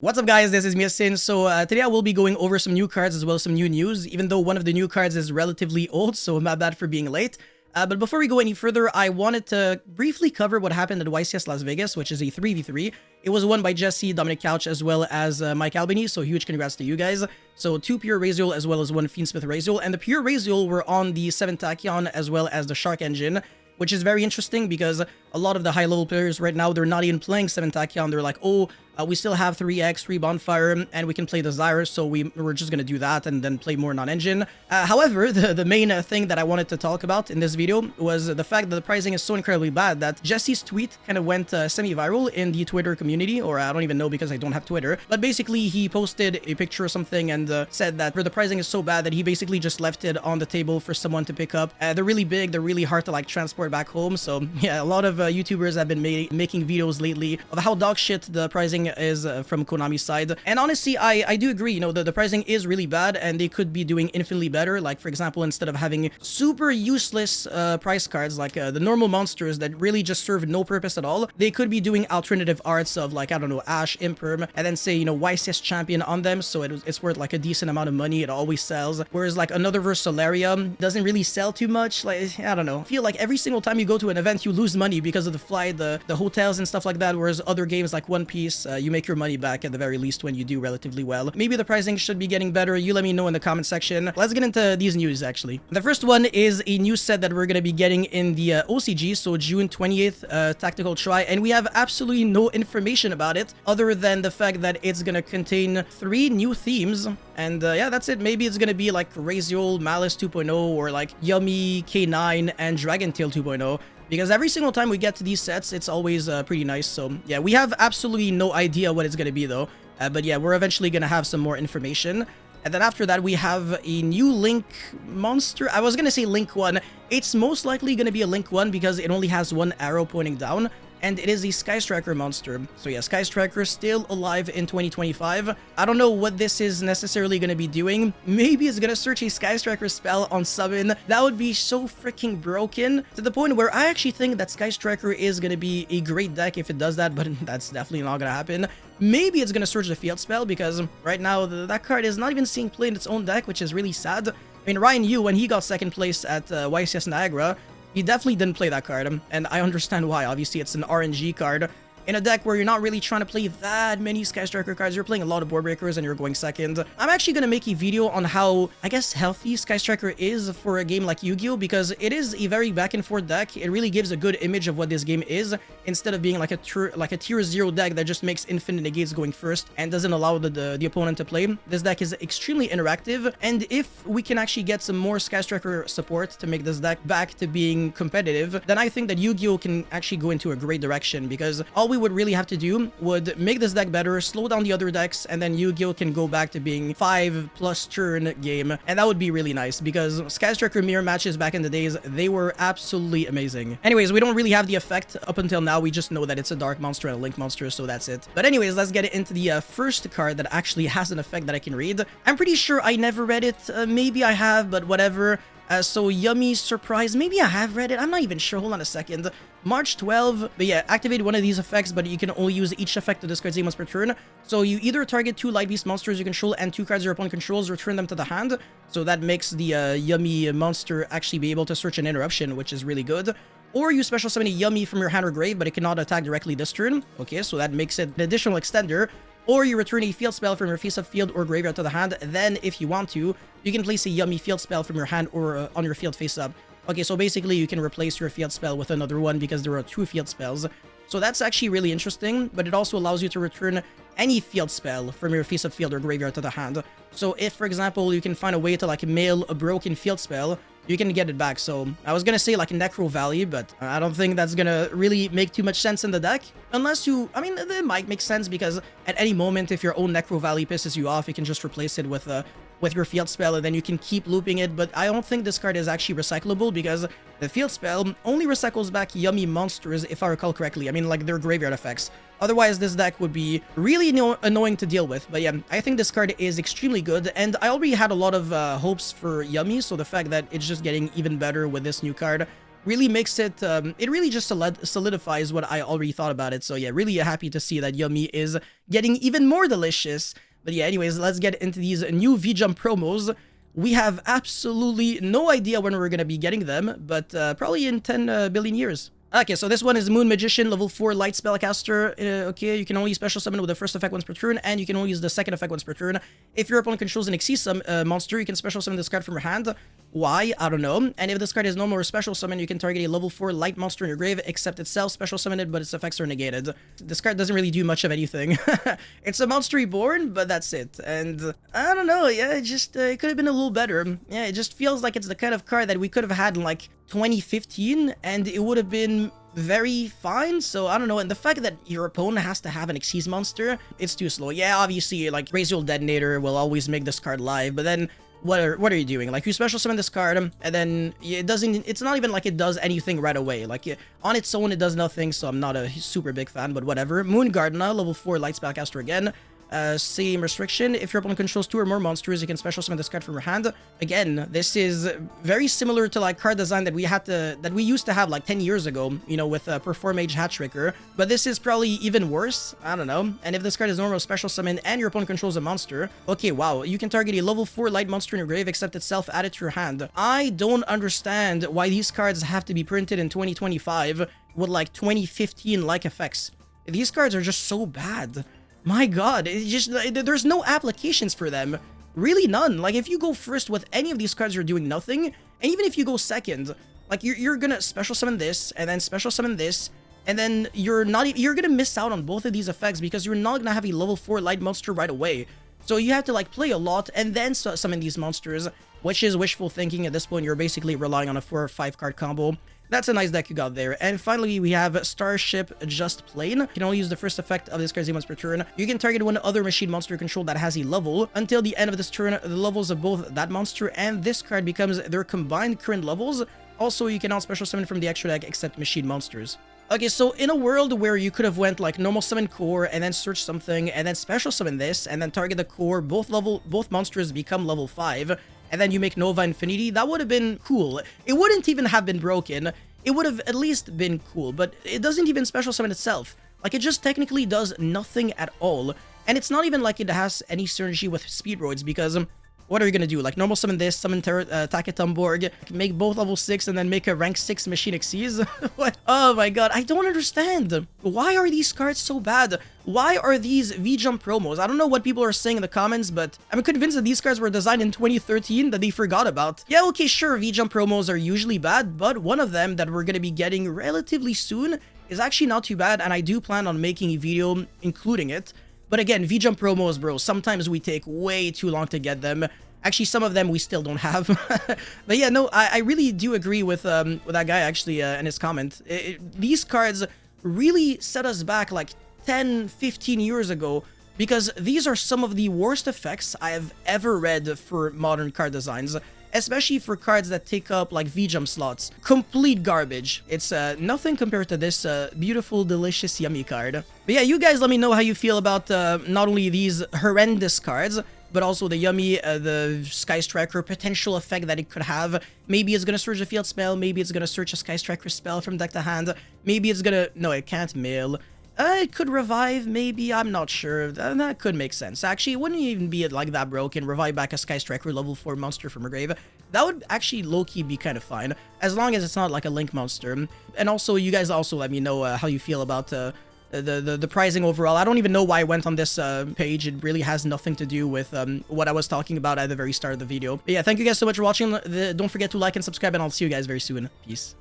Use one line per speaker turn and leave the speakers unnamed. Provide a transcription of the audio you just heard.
What's up guys, this is Yasin. So today I will be going over some new cards as well as some new news, even though one of the new cards is relatively old, so my bad for being late. But before we go any further, I wanted to briefly cover what happened at YCS Las Vegas, which is a 3v3. It was won by Jesse, Dominic Couch, as well as Mike Albany, so huge congrats to you guys. So 2 Pure Raziel as well as 1 Fiendsmith Raziel, and the Pure Raziel were on the 7 Tachyon as well as the Shark Engine, which is very interesting because a lot of the high-level players right now, they're not even playing 7 Tachyon. They're like, oh, we still have 3x, 3 Bonfire, and we can play Desire, so we're just going to do that and then play more non-engine. However, the main thing that I wanted to talk about in this video was the fact that the pricing is so incredibly bad that Jesse's tweet kind of went semi-viral in the Twitter community, or I don't even know because I don't have Twitter. But basically, he posted a picture or something and said that the pricing is so bad that he basically just left it on the table for someone to pick up. They're really big, they're really hard to like transport back home, so yeah, a lot of YouTubers have been making videos lately of how dog shit the pricing is from Konami's side. And honestly, I do agree, you know, the pricing is really bad and they could be doing infinitely better. Like, for example, instead of having super useless price cards like the normal monsters that really just serve no purpose at all, they could be doing alternative arts of like, I don't know, Ash, Imperm, and then say, you know, YCS Champion on them, so it's worth like a decent amount of money. It always sells. Whereas like another Versolaria doesn't really sell too much. Like, I don't know. I feel like every single time you go to an event, you lose money because of the flight, the hotels and stuff like that, whereas other games like One Piece, you make your money back at the very least when you do relatively well. Maybe the pricing should be getting better. You let me know in the comment section. Let's get into these news actually. The first one is a new set that we're going to be getting in the OCG, so June 20th, Tactical-Try, and we have absolutely no information about it other than the fact that it's going to contain 3 new themes. And yeah, that's it. Maybe it's going to be like Raziel, Malice 2.0, or like Yummy, K9, and Dragon Tail 2.0. Because every single time we get to these sets, it's always pretty nice. So yeah, we have absolutely no idea what it's going to be though. But yeah, we're eventually going to have some more information. And then after that, we have a new Link monster. I was going to say Link 1. It's most likely going to be a Link 1 because it only has 1 arrow pointing down. And it is a Sky Striker monster. So yeah, Sky Striker still alive in 2025. I don't know what this is necessarily going to be doing. Maybe it's going to search a Sky Striker spell on summon. That would be so freaking broken to the point where I actually think that Sky Striker is going to be a great deck if it does that, but that's definitely not going to happen. Maybe it's going to search the field spell because right now that card is not even seeing play in its own deck, which is really sad. I mean, Ryan Yu, when he got second place at YCS Niagara, he definitely didn't play that card, and I understand why. Obviously, it's an RNG card in a deck where you're not really trying to play that many Sky Striker cards. You're playing a lot of board breakers and you're going second. I'm actually going to make a video on how, I guess, healthy Sky Striker is for a game like Yu-Gi-Oh! Because it is a very back and forth deck. It really gives a good image of what this game is, instead of being like a tier 0 deck that just makes infinite negates going first and doesn't allow the opponent to play. This deck is extremely interactive, and if we can actually get some more Sky Striker support to make this deck back to being competitive, then I think that Yu-Gi-Oh! Can actually go into a great direction, because all we would really have to do would make this deck better, slow down the other decks, and then Yu-Gi-Oh! Can go back to being 5+ turn game, and that would be really nice, because Sky Striker mirror matches back in the days, they were absolutely amazing. Anyways, we don't really have the effect up until now. We just know that it's a dark monster and a link monster, so that's it. But anyways, let's get into the first card that actually has an effect that I can read. I'm pretty sure I never read it. Maybe I have, but whatever. So Yummy Surprise, maybe I have read it, I'm not even sure, hold on a second. March 12, but yeah, activate one of these effects, but you can only use each effect to discard 0 once per turn. So you either target 2 light beast monsters you control and 2 cards your opponent controls, return them to the hand. So that makes the Yummy monster actually be able to search an interruption, which is really good. Or you special summon a Yummy from your hand or grave, but it cannot attack directly this turn. Okay, so that makes it an additional extender. Or you return a field spell from your face-up field or graveyard to the hand. Then, if you want to, you can place a Yummy field spell from your hand or on your field face-up. Okay, so basically you can replace your field spell with another one because there are 2 field spells. So that's actually really interesting, but it also allows you to return any field spell from your face-up field or graveyard to the hand. So if, for example, you can find a way to like mail a broken field spell, you can get it back. So I was gonna say like a Necro Valley, but I don't think that's gonna really make too much sense in the deck. Unless you, I mean, it might make sense because at any moment, if your own Necro Valley pisses you off, you can just replace it with your field spell, and then you can keep looping it. But I don't think this card is actually recyclable because the field spell only recycles back Yummy monsters, if I recall correctly. I mean, like their graveyard effects. Otherwise, this deck would be really annoying to deal with. But yeah, I think this card is extremely good, and I already had a lot of hopes for Yummy, so the fact that it's just getting even better with this new card, really makes it, it really just solidifies what I already thought about it. So yeah, really happy to see that Yummy is getting even more delicious. But yeah, anyways, let's get into these new V-Jump promos. We have absolutely no idea when we're going to be getting them, but probably in 10 billion years. Okay, so this one is Moon Magician, level 4 Light Spellcaster. Okay, you can only special summon with the first effect once per turn, and you can only use the second effect once per turn. If your opponent controls an Xyz monster, you can special summon this card from your hand. Why? I don't know. And if this card is normal or special summon, you can target a level 4 light monster in your grave, except itself special summon it, but its effects are negated. This card doesn't really do much of anything. It's a monster reborn, but that's it. And I don't know, yeah, it just, it could have been a little better. Yeah, it just feels like it's the kind of card that we could have had in like 2015, and it would have been very fine. So I don't know, and the fact that your opponent has to have an Xyz monster, it's too slow. Yeah, obviously, like, Brazial Detonator will always make this card live, but then what are you doing? Like, you special summon this card, and then it's not even like it does anything right away. Like, on its own, it does nothing, so I'm not a super big fan, but whatever. Moon Gardener, level 4 Light Spellcaster again. Same restriction. If your opponent controls 2 or more monsters, you can special summon this card from your hand. Again, this is very similar to like card design that we used to have like 10 years ago, you know, with Performage Hat Tricker. But this is probably even worse. I don't know. And if this card is normal special summon and your opponent controls a monster, okay, wow, you can target a level 4 light monster in your grave, except itself added to your hand. I don't understand why these cards have to be printed in 2025 with like 2015 like effects. These cards are just so bad. My god, it's just, there's no applications for them. Really none. Like, if you go first with any of these cards, you're doing nothing. And even if you go second, like, you're gonna special summon this, and then special summon this, and then you're gonna miss out on both of these effects because you're not gonna have a level 4 light monster right away. So you have to, like, play a lot and then summon these monsters, which is wishful thinking. At this point, you're basically relying on a 4 or 5 card combo. That's a nice deck you got there. And finally, we have Starship Just Plain. You can only use the first effect of this card once per turn. You can target one other machine monster you control that has a level. Until the end of this turn, the levels of both that monster and this card becomes their combined current levels. Also, you cannot special summon from the extra deck except machine monsters. Okay, so in a world where you could have went like normal summon core and then search something and then special summon this and then target the core, both monsters become level 5, and then you make Nova Infinity, that would have been cool. It wouldn't even have been broken. It would have at least been cool, but it doesn't even special summon itself. Like, it just technically does nothing at all. And it's not even like it has any synergy with Speedroids, because what are you gonna do? Like, normal summon this, summon Taketumborg, make both level 6, and then make a rank 6 machine Xyz? What? Oh my god, I don't understand. Why are these cards so bad? Why are these V-Jump promos? I don't know what people are saying in the comments, but I'm convinced that these cards were designed in 2013 that they forgot about. Yeah, okay, sure, V-Jump promos are usually bad, but one of them that we're gonna be getting relatively soon is actually not too bad, and I do plan on making a video including it. But again, V-Jump promos, bro, sometimes we take way too long to get them. Actually, some of them we still don't have. But yeah, no, I really do agree with that guy, actually, in his comment. These cards really set us back like 10, 15 years ago, because these are some of the worst effects I have ever read for modern card designs. Especially for cards that take up like V-Jump slots. Complete garbage. It's nothing compared to this beautiful, delicious, yummy card. But yeah, you guys let me know how you feel about not only these horrendous cards, but also the yummy, the Sky Striker potential effect that it could have. Maybe it's gonna search a field spell, maybe it's gonna search a Sky Striker spell from deck to hand, maybe it's gonna... No, it can't mail. It could revive, maybe, I'm not sure. That could make sense. Actually, it wouldn't even be like that broken. Revive back a Sky Striker level 4 monster from a grave. That would actually low-key be kind of fine, as long as it's not like a Link monster. And also, you guys also let me know how you feel about the pricing overall. I don't even know why I went on this page. It really has nothing to do with what I was talking about at the very start of the video. But yeah, thank you guys so much for watching. Don't forget to like and subscribe, and I'll see you guys very soon. Peace.